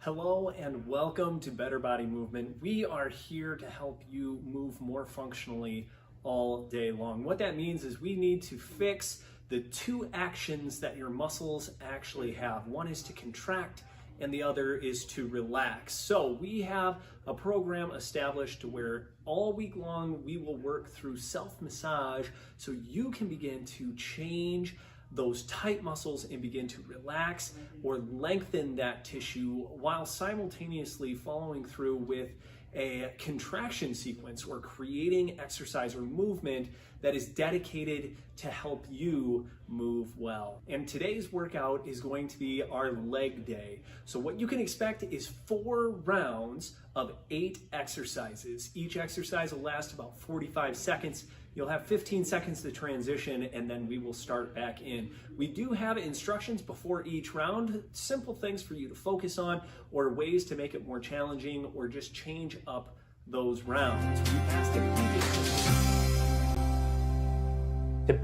Hello and welcome to Better Body Movement. We are here to help you move more functionally all day long. What that means is we need to fix the two actions that your muscles actually have. One is to contract and the other is to relax. So we have a program established to where all week long we will work through self-massage so you can begin to change those tight muscles and begin to relax or lengthen that tissue while simultaneously following through with a contraction sequence or creating exercise or movement that is dedicated to help you move well. And today's workout is going to be our leg day. So what you can expect is 4 rounds of 8 exercises. Each exercise will last about 45 seconds. You'll have 15 seconds to transition and then we will start back in. We do have instructions before each round, simple things for you to focus on or ways to make it more challenging or just change up those rounds. We asked to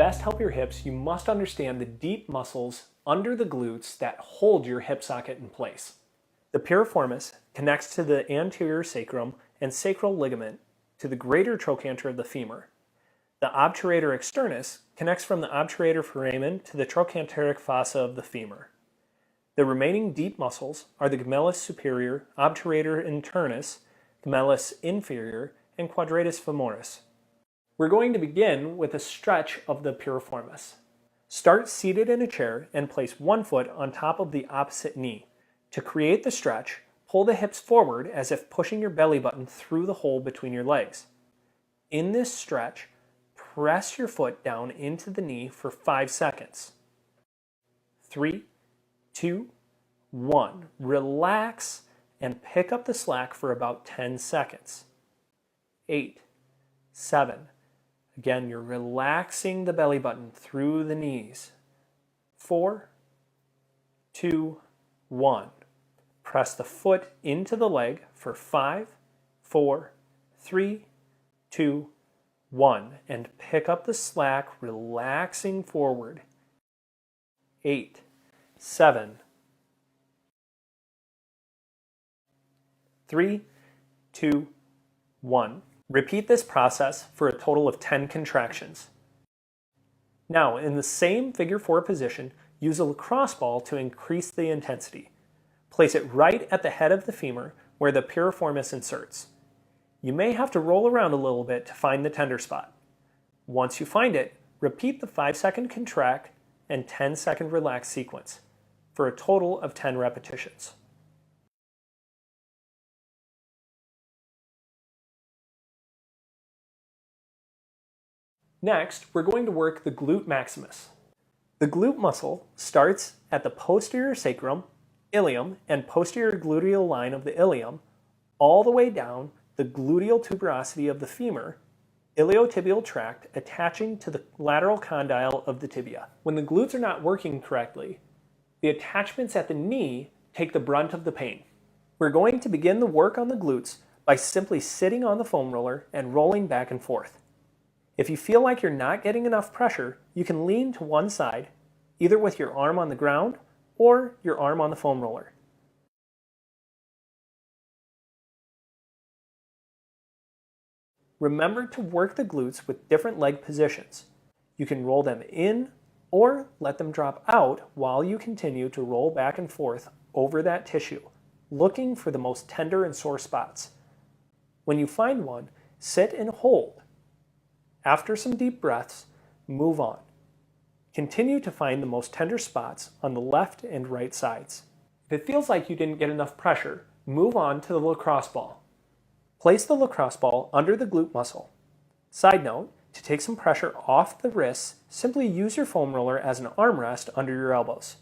best help your hips, you must understand the deep muscles under the glutes that hold your hip socket in place. The piriformis connects to the anterior sacrum and sacral ligament to the greater trochanter of the femur. The obturator externus connects from the obturator foramen to the trochanteric fossa of the femur. The remaining deep muscles are the gemellus superior, obturator internus, gemellus inferior, and quadratus femoris. We're going to begin with a stretch of the piriformis. Start seated in a chair and place one foot on top of the opposite knee. To create the stretch, pull the hips forward as if pushing your belly button through the hole between your legs. In this stretch, press your foot down into the knee for 5 seconds. 3, 2, 1. Relax and pick up the slack for about 10 seconds. 8, 7. Again, you're relaxing the belly button through the knees. 4, 2, 1. Press the foot into the leg for 5, 4, 3, 2, 1. And pick up the slack, relaxing forward. 8, 7, 3, 2, 1. Repeat this process for a total of 10 contractions. Now, in the same figure 4 position, use a lacrosse ball to increase the intensity. Place it right at the head of the femur where the piriformis inserts. You may have to roll around a little bit to find the tender spot. Once you find it, repeat the 5-second contract and 10-second relax sequence for a total of 10 repetitions. Next, we're going to work the glute maximus. The glute muscle starts at the posterior sacrum, ilium, and posterior gluteal line of the ilium, all the way down the gluteal tuberosity of the femur, iliotibial tract attaching to the lateral condyle of the tibia. When the glutes are not working correctly, the attachments at the knee take the brunt of the pain. We're going to begin the work on the glutes by simply sitting on the foam roller and rolling back and forth. If you feel like you're not getting enough pressure, you can lean to one side, either with your arm on the ground or your arm on the foam roller. Remember to work the glutes with different leg positions. You can roll them in or let them drop out while you continue to roll back and forth over that tissue, looking for the most tender and sore spots. When you find one, sit and hold. After some deep breaths, move on. Continue to find the most tender spots on the left and right sides. If it feels like you didn't get enough pressure, move on to the lacrosse ball. Place the lacrosse ball under the glute muscle. Side note, to take some pressure off the wrists, simply use your foam roller as an armrest under your elbows.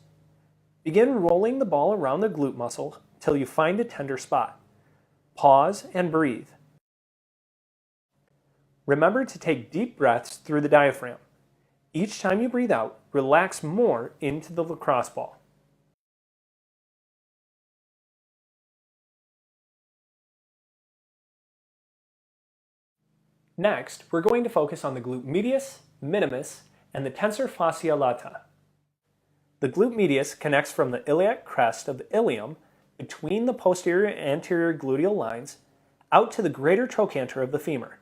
Begin rolling the ball around the glute muscle till you find a tender spot. Pause and breathe. Remember to take deep breaths through the diaphragm. Each time you breathe out, relax more into the lacrosse ball. Next, we're going to focus on the glute medius, minimus, and the tensor fascia lata. The glute medius connects from the iliac crest of the ilium between the posterior and anterior gluteal lines out to the greater trochanter of the femur.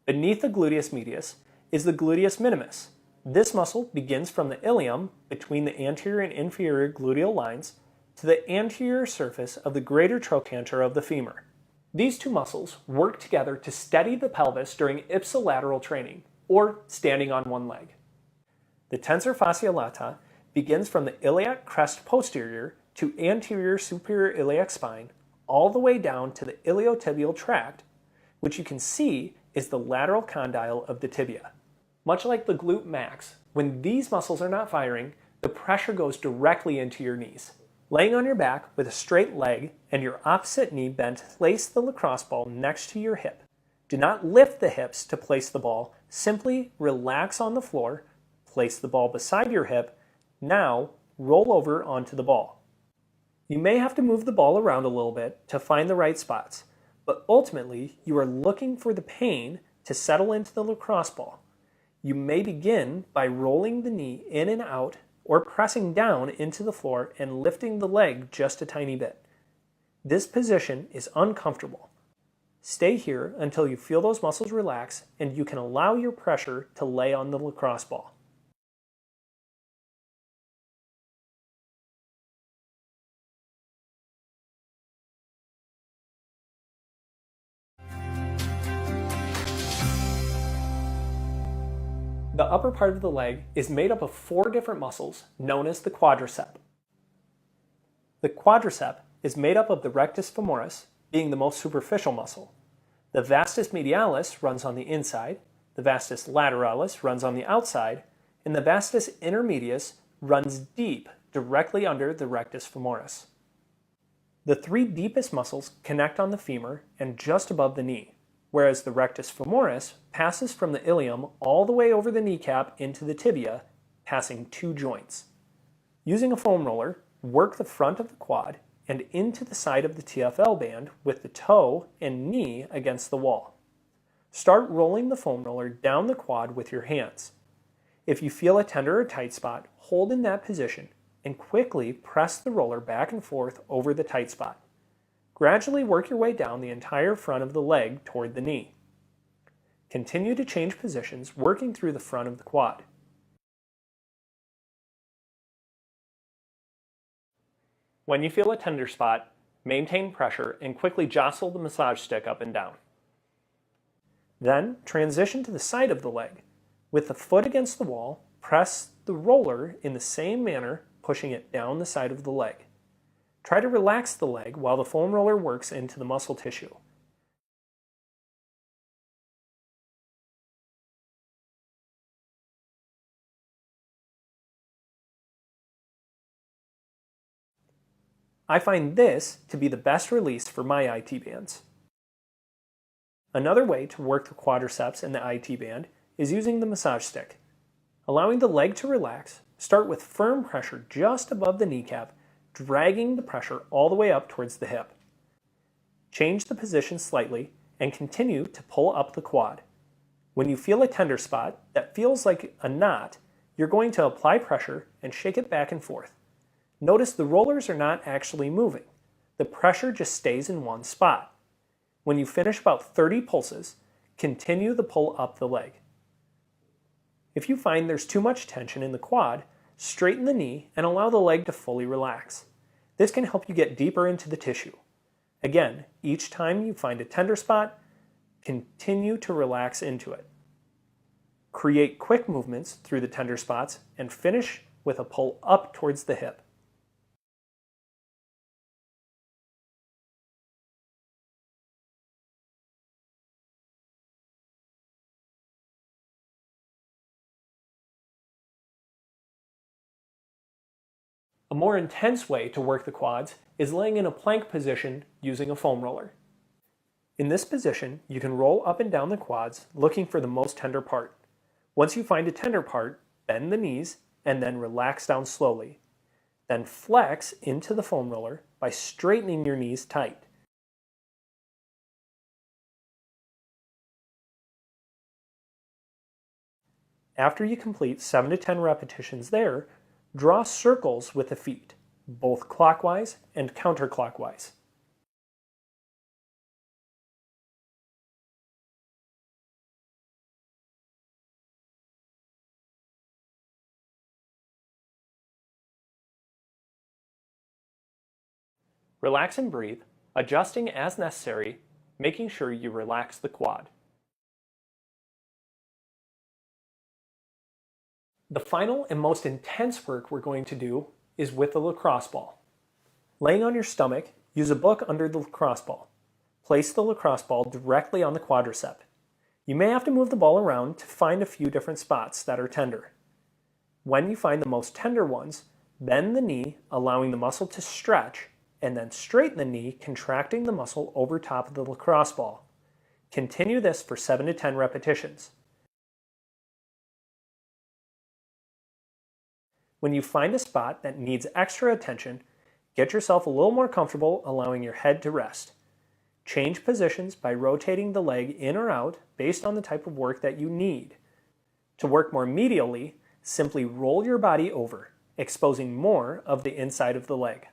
Beneath the gluteus medius is the gluteus minimus. This muscle begins from the ilium between the anterior and inferior gluteal lines to the anterior surface of the greater trochanter of the femur. These two muscles work together to steady the pelvis during ipsilateral training, or standing on one leg. The tensor fasciae lata begins from the iliac crest posterior to anterior superior iliac spine, all the way down to the iliotibial tract, which you can see is the lateral condyle of the tibia. Much like the glute max, when these muscles are not firing, the pressure goes directly into your knees. Laying on your back with a straight leg and your opposite knee bent, place the lacrosse ball next to your hip. Do not lift the hips to place the ball, simply relax on the floor, place the ball beside your hip, now roll over onto the ball. You may have to move the ball around a little bit to find the right spots, but ultimately you are looking for the pain to settle into the lacrosse ball. You may begin by rolling the knee in and out or pressing down into the floor and lifting the leg just a tiny bit. This position is uncomfortable. Stay here until you feel those muscles relax and you can allow your pressure to lay on the lacrosse ball. The upper part of the leg is made up of 4 different muscles known as the quadricep. The quadricep is made up of the rectus femoris, being the most superficial muscle. The vastus medialis runs on the inside, the vastus lateralis runs on the outside, and the vastus intermedius runs deep directly under the rectus femoris. The 3 deepest muscles connect on the femur and just above the knee, whereas the rectus femoris passes from the ilium all the way over the kneecap into the tibia, passing 2 joints. Using a foam roller, work the front of the quad and into the side of the TFL band with the toe and knee against the wall. Start rolling the foam roller down the quad with your hands. If you feel a tender or tight spot, hold in that position and quickly press the roller back and forth over the tight spot. Gradually work your way down the entire front of the leg toward the knee. Continue to change positions, working through the front of the quad. When you feel a tender spot, maintain pressure and quickly jostle the massage stick up and down. Then transition to the side of the leg. With the foot against the wall, press the roller in the same manner, pushing it down the side of the leg. Try to relax the leg while the foam roller works into the muscle tissue. I find this to be the best release for my IT bands. Another way to work the quadriceps and the IT band is using the massage stick. Allowing the leg to relax, start with firm pressure just above the kneecap, dragging the pressure all the way up towards the hip. Change the position slightly and continue to pull up the quad. When you feel a tender spot that feels like a knot, you're going to apply pressure and shake it back and forth. Notice the rollers are not actually moving. The pressure just stays in one spot. When you finish about 30 pulses, continue the pull up the leg. If you find there's too much tension in the quad, straighten the knee and allow the leg to fully relax. This can help you get deeper into the tissue. Again, each time you find a tender spot, continue to relax into it. Create quick movements through the tender spots and finish with a pull up towards the hip. A more intense way to work the quads is laying in a plank position using a foam roller. In this position, you can roll up and down the quads looking for the most tender part. Once you find a tender part, bend the knees and then relax down slowly. Then flex into the foam roller by straightening your knees tight. After you complete 7 to 10 repetitions there, draw circles with the feet. both clockwise and counterclockwise. Relax and breathe, adjusting as necessary, making sure you relax the quad. The final and most intense work we're going to do is with the lacrosse ball. Laying on your stomach, use a book under the lacrosse ball. Place the lacrosse ball directly on the quadricep. You may have to move the ball around to find a few different spots that are tender. When you find the most tender ones, bend the knee, allowing the muscle to stretch, and then straighten the knee, contracting the muscle over top of the lacrosse ball. Continue this for 7 to 10 repetitions. When you find a spot that needs extra attention, get yourself a little more comfortable, allowing your head to rest. Change positions by rotating the leg in or out based on the type of work that you need. To work more medially, simply roll your body over, exposing more of the inside of the leg.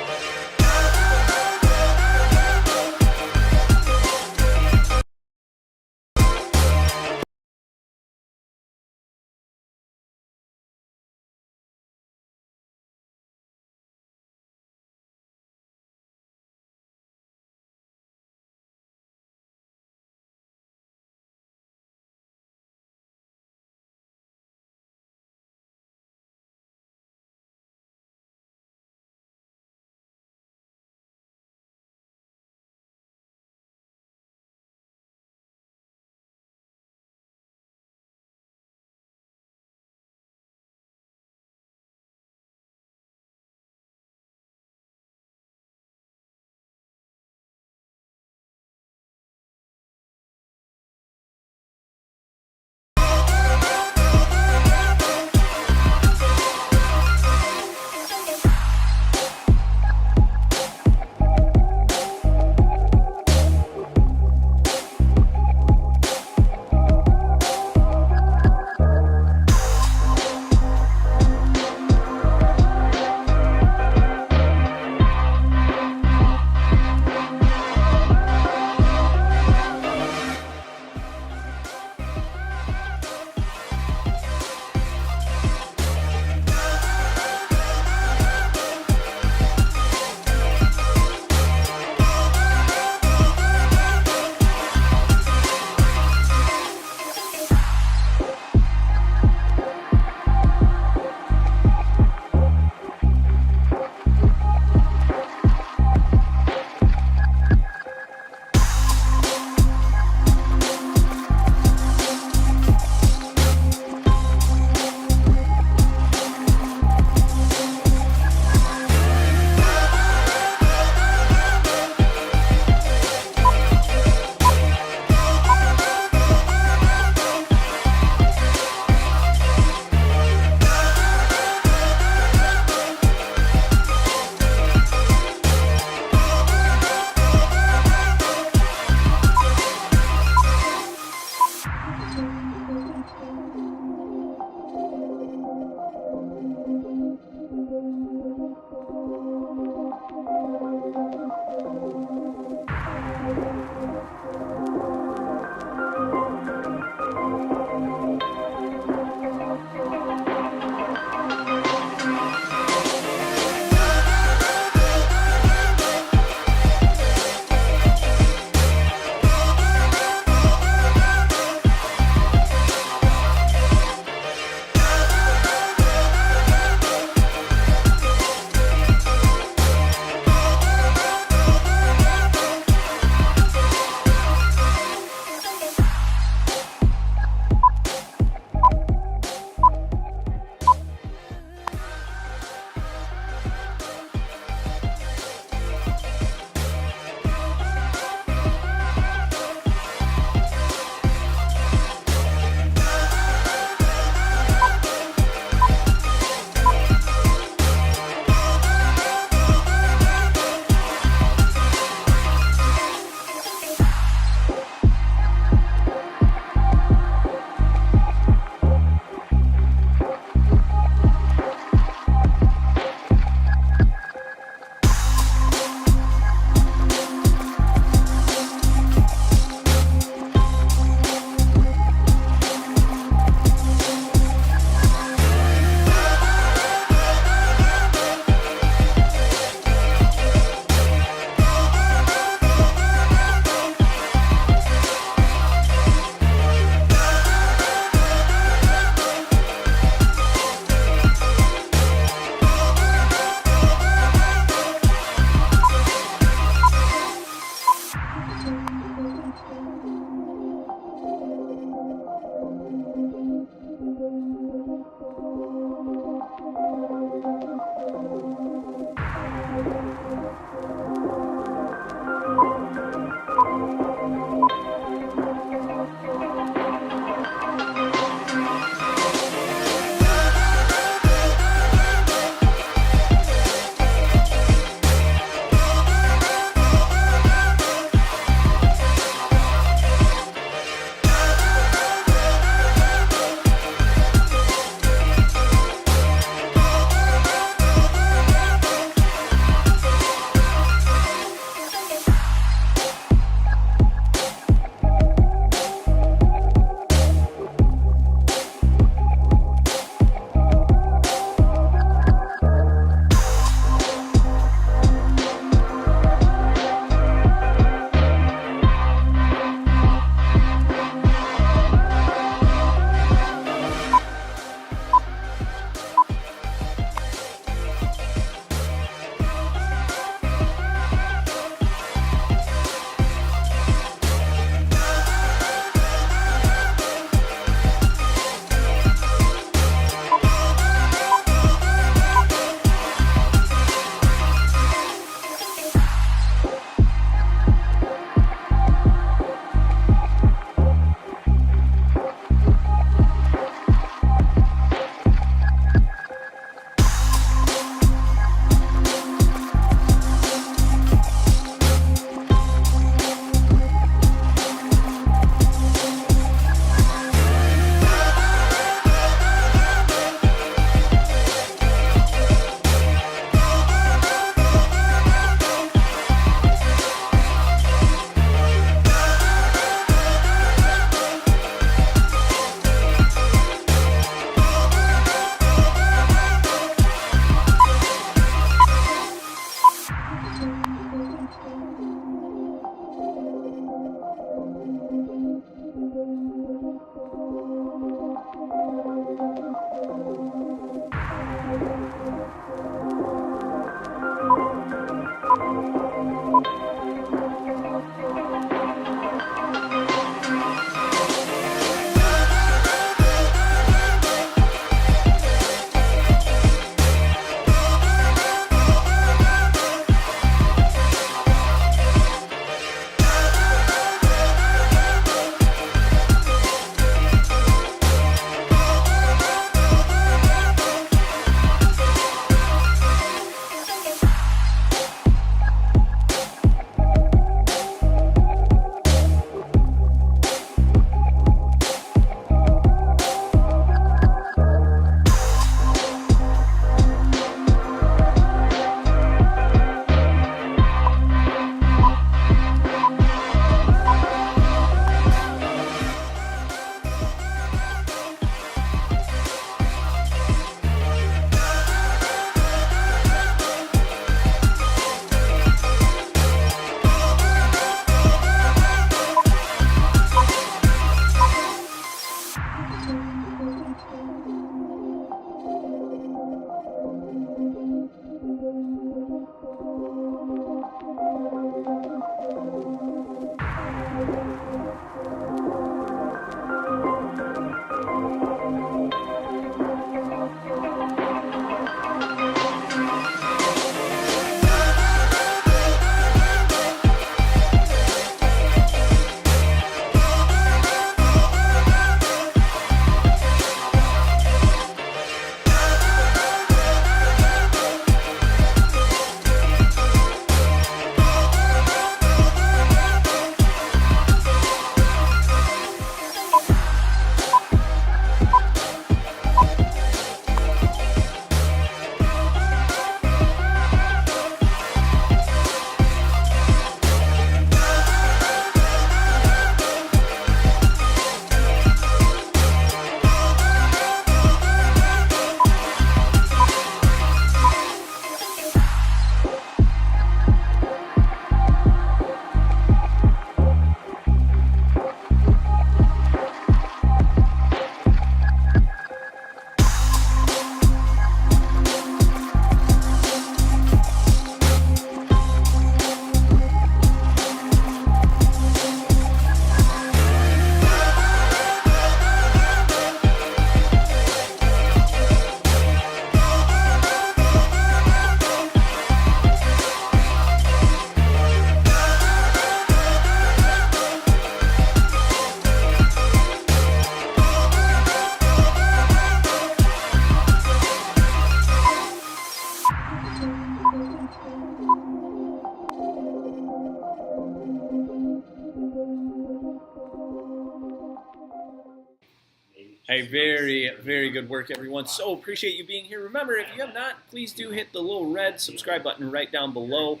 Hey, very, very good work, everyone. So appreciate you being here. Remember, if you have not, please do hit the little red subscribe button right down below.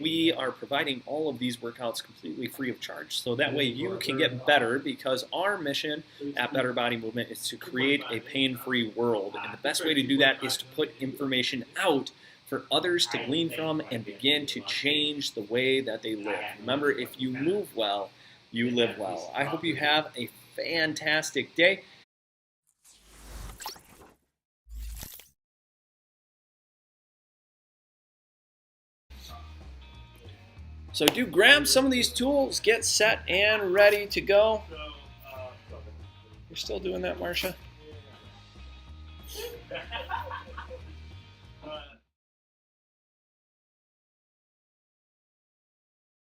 We are providing all of these workouts completely free of charge. So that way you can get better, because our mission at Better Body Movement is to create a pain-free world. And the best way to do that is to put information out for others to glean from and begin to change the way that they live. Remember, if you move well, you live well. I hope you have a fantastic day. So do grab some of these tools, get set and ready to go. You're still doing that, Marcia?